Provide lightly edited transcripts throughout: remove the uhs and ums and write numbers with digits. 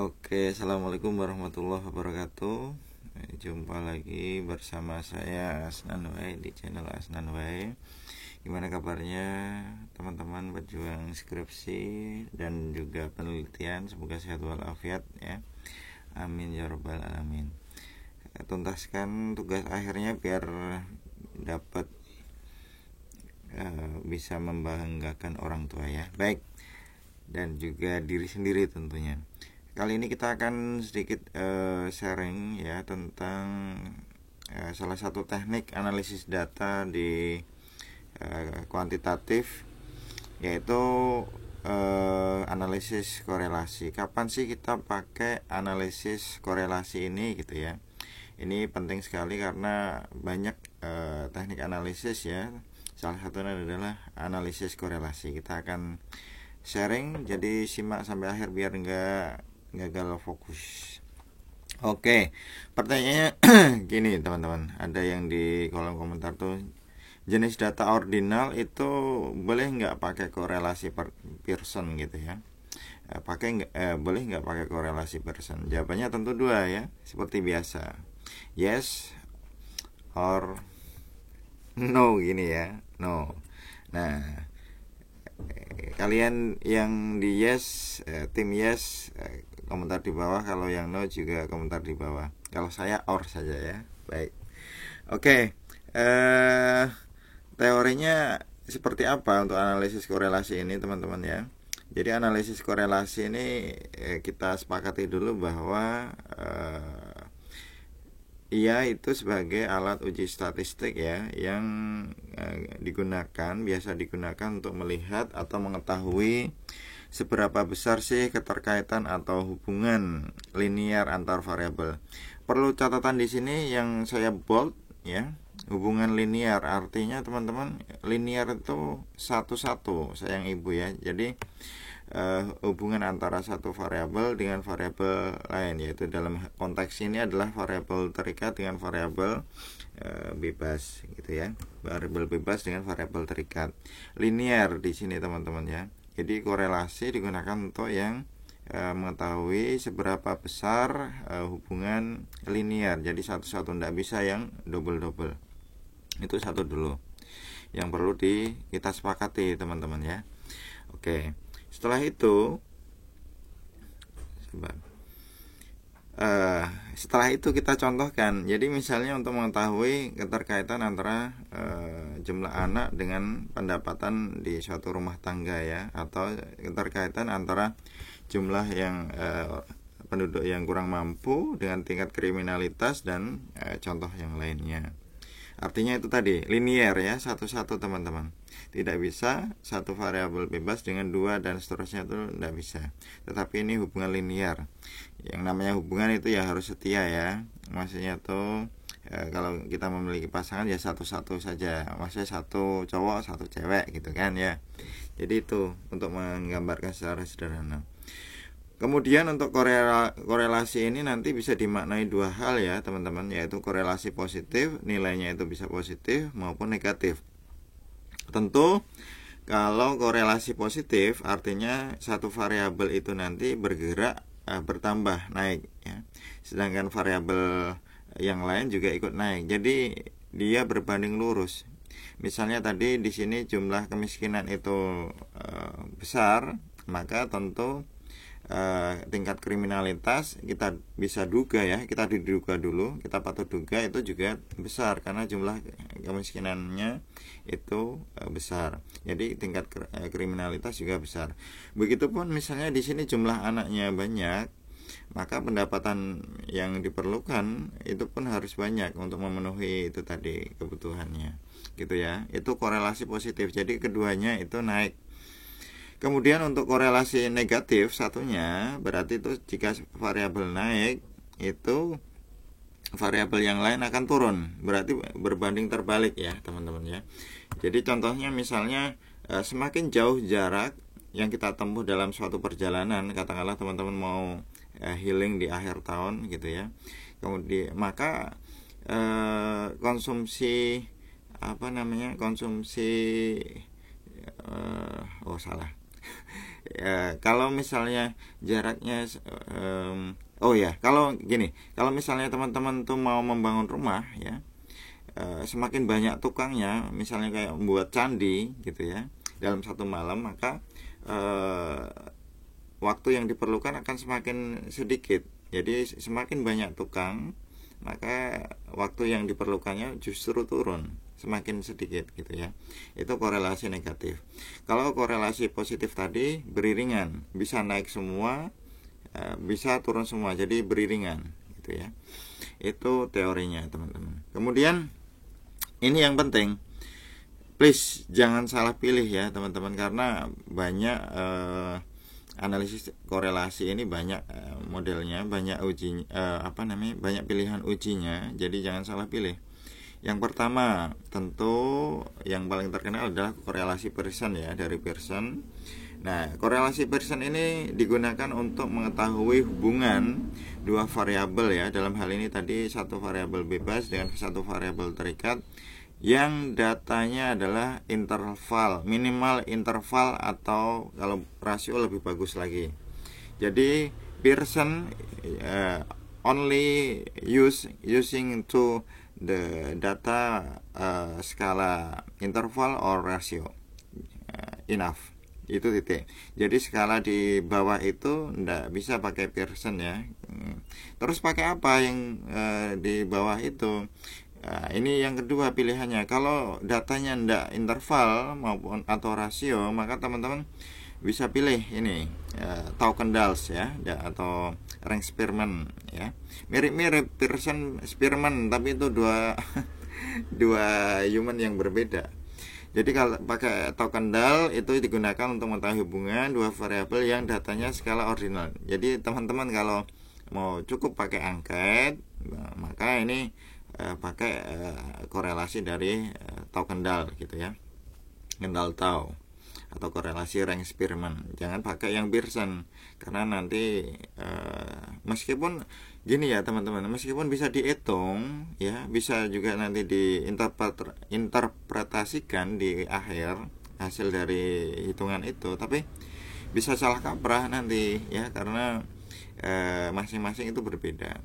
Oke, assalamualaikum warahmatullahi wabarakatuh. Jumpa lagi bersama saya Asnan Wae di channel Asnan Wae. Gimana kabarnya teman-teman pejuang skripsi dan juga penelitian? Semoga sehat walafiat ya. Amin ya rabbal alamin. Tuntaskan tugas akhirnya biar dapat bisa membanggakan orang tua ya. Baik. Dan juga diri sendiri tentunya. Kali ini kita akan sedikit sharing ya tentang salah satu teknik analisis data di kuantitatif, yaitu analisis korelasi. Kapan sih kita pakai analisis korelasi ini gitu ya? Ini penting sekali karena banyak teknik analisis ya. Salah satunya adalah analisis korelasi. Kita akan sharing, jadi simak sampai akhir biar nggak gagal fokus. Oke, pertanyaannya gini teman-teman, ada yang di kolom komentar tuh, jenis data ordinal itu boleh nggak pakai korelasi Pearson gitu ya? Boleh nggak pakai korelasi Pearson? Jawabannya tentu dua ya, seperti biasa, yes or no gini ya, no. Nah, kalian yang di yes, tim yes, komentar di bawah. Kalau yang no juga komentar di bawah. Kalau saya or saja ya. Baik. Oke. Teorinya seperti apa untuk analisis korelasi ini teman-teman ya? Jadi analisis korelasi ini kita sepakati dulu bahwa ia itu sebagai alat uji statistik ya, yang biasa digunakan untuk melihat atau mengetahui seberapa besar sih keterkaitan atau hubungan linear antar variabel. Perlu catatan di sini yang saya bold ya, hubungan linear artinya teman-teman, linear itu satu-satu sayang ibu ya. Jadi hubungan antara satu variabel dengan variabel lain, yaitu dalam konteks ini adalah variabel terikat dengan variabel bebas gitu ya. Variabel bebas dengan variabel terikat. Linear di sini teman-teman ya. Jadi korelasi digunakan untuk yang mengetahui seberapa besar hubungan linear. Jadi satu-satu, tidak bisa yang double-double. Itu satu dulu yang perlu kita sepakati teman-teman ya. Oke, setelah itu kita contohkan. Jadi misalnya untuk mengetahui keterkaitan antara jumlah anak dengan pendapatan di suatu rumah tangga ya, atau keterkaitan antara jumlah yang penduduk yang kurang mampu dengan tingkat kriminalitas dan contoh yang lainnya. Artinya itu tadi linear ya, satu-satu teman-teman. Tidak bisa satu variabel bebas dengan dua dan seterusnya, itu tidak bisa. Tetapi ini hubungan linear. Yang namanya hubungan itu ya harus setia ya. Maksudnya tuh kalau kita memiliki pasangan ya satu-satu saja. Maksudnya satu cowok satu cewek gitu kan ya. Jadi itu untuk menggambarkan secara sederhana. Kemudian untuk korelasi ini nanti bisa dimaknai dua hal ya teman-teman, yaitu korelasi positif, nilainya itu bisa positif maupun negatif. Tentu kalau korelasi positif artinya satu variabel itu nanti bergerak bertambah naik ya. Sedangkan variabel yang lain juga ikut naik. Jadi dia berbanding lurus. Misalnya tadi di sini jumlah kemiskinan itu besar, maka tentu tingkat kriminalitas kita bisa duga ya, kita diduga dulu, kita patut duga itu juga besar karena jumlah kemiskinannya itu besar. Jadi tingkat kriminalitas juga besar. Begitupun misalnya di sini jumlah anaknya banyak, maka pendapatan yang diperlukan itu pun harus banyak untuk memenuhi itu tadi kebutuhannya. Gitu ya. Itu korelasi positif. Jadi keduanya itu naik. Kemudian untuk korelasi negatif satunya berarti itu jika variabel naik itu variabel yang lain akan turun, berarti berbanding terbalik ya teman-teman ya. Jadi contohnya misalnya semakin jauh jarak yang kita tempuh dalam suatu perjalanan, katakanlah teman-teman mau healing di akhir tahun gitu ya, kemudian maka konsumsi kalau misalnya jaraknya oh ya, kalau gini, kalau misalnya teman-teman tuh mau membangun rumah ya, semakin banyak tukangnya, misalnya kayak membuat candi gitu ya, dalam satu malam, maka waktu yang diperlukan akan semakin sedikit. Jadi semakin banyak tukang, maka waktu yang diperlukannya justru turun, semakin sedikit gitu ya. Itu korelasi negatif. Kalau korelasi positif tadi beriringan, bisa naik semua, bisa turun semua, jadi beriringan gitu ya. Itu teorinya teman-teman. Kemudian ini yang penting, please jangan salah pilih ya teman-teman, karena banyak analisis korelasi ini banyak modelnya, banyak uji banyak pilihan ujinya, jadi jangan salah pilih. Yang pertama tentu yang paling terkenal adalah korelasi Pearson ya, dari Pearson. Nah, korelasi Pearson ini digunakan untuk mengetahui hubungan dua variabel ya, dalam hal ini tadi satu variabel bebas dengan satu variabel terikat, yang datanya adalah interval, minimal interval, atau kalau rasio lebih bagus lagi. Jadi Pearson only using to the data skala interval or ratio enough, itu titik. Jadi skala di bawah itu ndak bisa pakai Pearson ya. Terus pakai apa yang di bawah itu? Nah, ini yang kedua pilihannya. Kalau datanya ndak interval maupun atau rasio, maka teman-teman bisa pilih ini Taukendals ya, atau Rank Spearman ya. Mirip-mirip Pearson Spearman, tapi itu dua human yang berbeda. Jadi kalau pakai Taukendal itu digunakan untuk mengetahui hubungan dua variabel yang datanya skala ordinal. Jadi teman-teman kalau mau cukup pakai angket, maka ini pakai korelasi dari Taukendal gitu ya, Kendall Tau, atau korelasi Rank Spearman. Jangan pakai yang Pearson, karena nanti meskipun gini ya teman-teman, meskipun bisa dihitung ya, bisa juga nanti diinterpretasikan di akhir hasil dari hitungan itu, tapi bisa salah kaprah nanti ya, karena masing-masing itu berbeda.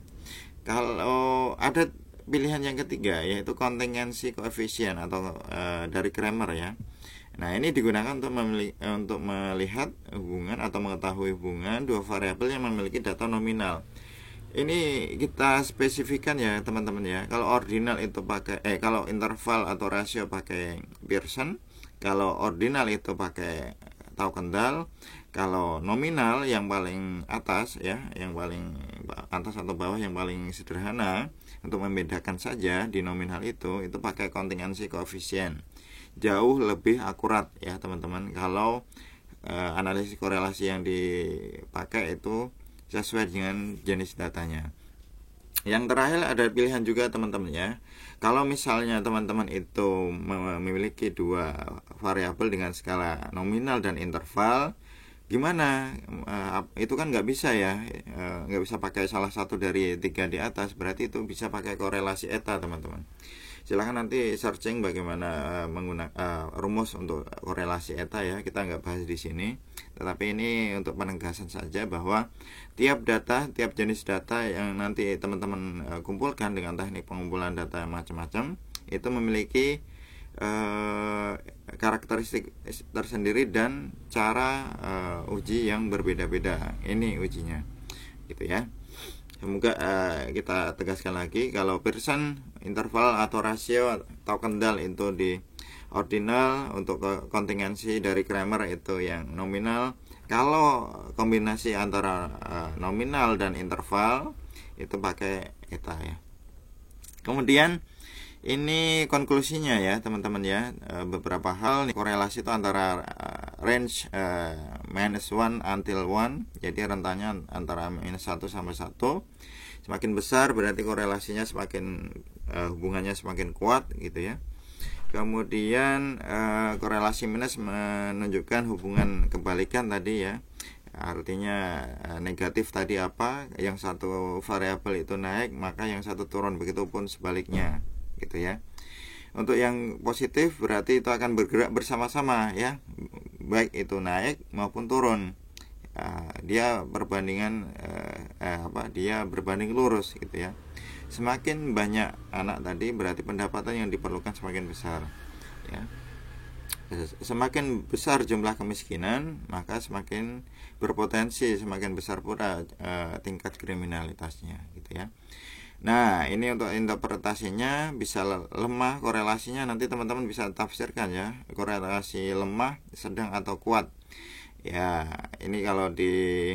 Kalau ada pilihan yang ketiga, yaitu kontingensi koefisien atau dari Cramer ya. Nah, ini digunakan untuk melihat hubungan atau mengetahui hubungan dua variabel yang memiliki data nominal. Ini kita spesifikkan ya teman-teman ya. Kalau ordinal itu pakai kalau interval atau rasio pakai Pearson, kalau ordinal itu pakai Taukendal, kalau nominal yang paling atas ya, yang paling atas atau bawah yang paling sederhana, untuk membedakan saja di nominal itu pakai kontingensi koefisien. Jauh lebih akurat ya teman-teman, kalau analisis korelasi yang dipakai itu sesuai dengan jenis datanya. Yang terakhir ada pilihan juga teman-teman ya. Kalau misalnya teman-teman itu memiliki dua variabel dengan skala nominal dan interval, gimana? Itu kan nggak bisa ya, nggak bisa pakai salah satu dari tiga di atas. Berarti itu bisa pakai korelasi eta teman-teman. Silahkan nanti searching bagaimana menggunakan rumus untuk korelasi eta ya. Kita nggak bahas di sini, tetapi ini untuk penegasan saja bahwa tiap jenis data yang nanti teman-teman kumpulkan dengan teknik pengumpulan data macam-macam itu memiliki karakteristik tersendiri dan cara uji yang berbeda-beda. Ini ujinya gitu ya. Semoga kita tegaskan lagi, kalau Pearson interval atau rasio Taukendal itu di ordinal, untuk kontingensi dari Cramer itu yang nominal. Kalau kombinasi antara nominal dan interval itu pakai eta ya. Kemudian ini konklusinya ya teman-teman ya, beberapa hal nih, korelasi itu antara range -1 until 1, jadi rentannya antara -1 sampai 1. Semakin besar berarti korelasinya semakin hubungannya semakin kuat gitu ya. Kemudian korelasi minus menunjukkan hubungan kebalikan tadi ya. Artinya negatif tadi apa, yang satu variabel itu naik maka yang satu turun, begitupun sebaliknya gitu ya. Untuk yang positif berarti itu akan bergerak bersama-sama ya, baik itu naik maupun turun. dia perbandingan dia berbanding lurus gitu ya. Semakin banyak anak tadi berarti pendapatan yang diperlukan semakin besar ya. Semakin besar jumlah kemiskinan, maka semakin berpotensi, semakin besar pula tingkat kriminalitasnya gitu ya. Nah, ini untuk interpretasinya bisa lemah, korelasinya nanti teman-teman bisa tafsirkan ya, korelasi lemah, sedang atau kuat. Ya, ini kalau di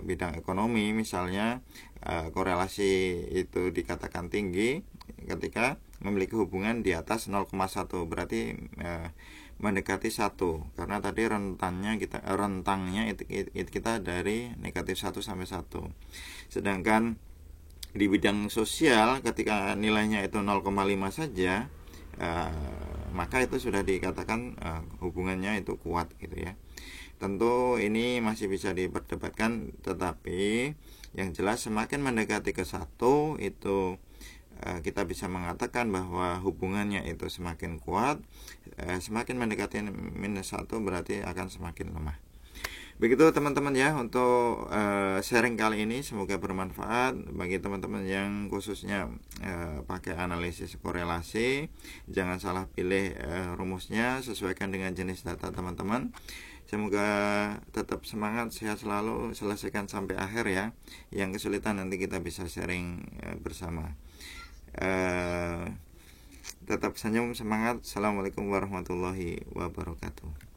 bidang ekonomi misalnya korelasi itu dikatakan tinggi ketika memiliki hubungan di atas 0,1, berarti mendekati 1, karena tadi rentangnya kita dari negatif 1 sampai 1. Sedangkan di bidang sosial ketika nilainya itu 0,5 saja, maka itu sudah dikatakan hubungannya itu kuat gitu ya. Tentu ini masih bisa diperdebatkan, tetapi yang jelas semakin mendekati ke 1 itu kita bisa mengatakan bahwa hubungannya itu semakin kuat. Semakin mendekati minus 1 berarti akan semakin lemah. Begitu teman-teman ya untuk sharing kali ini, semoga bermanfaat bagi teman-teman yang khususnya pakai analisis korelasi. Jangan salah pilih rumusnya, sesuaikan dengan jenis data teman-teman. Semoga tetap semangat, sehat selalu, selesaikan sampai akhir ya. Yang kesulitan nanti kita bisa sharing bersama. Tetap senyum, semangat. Assalamualaikum warahmatullahi wabarakatuh.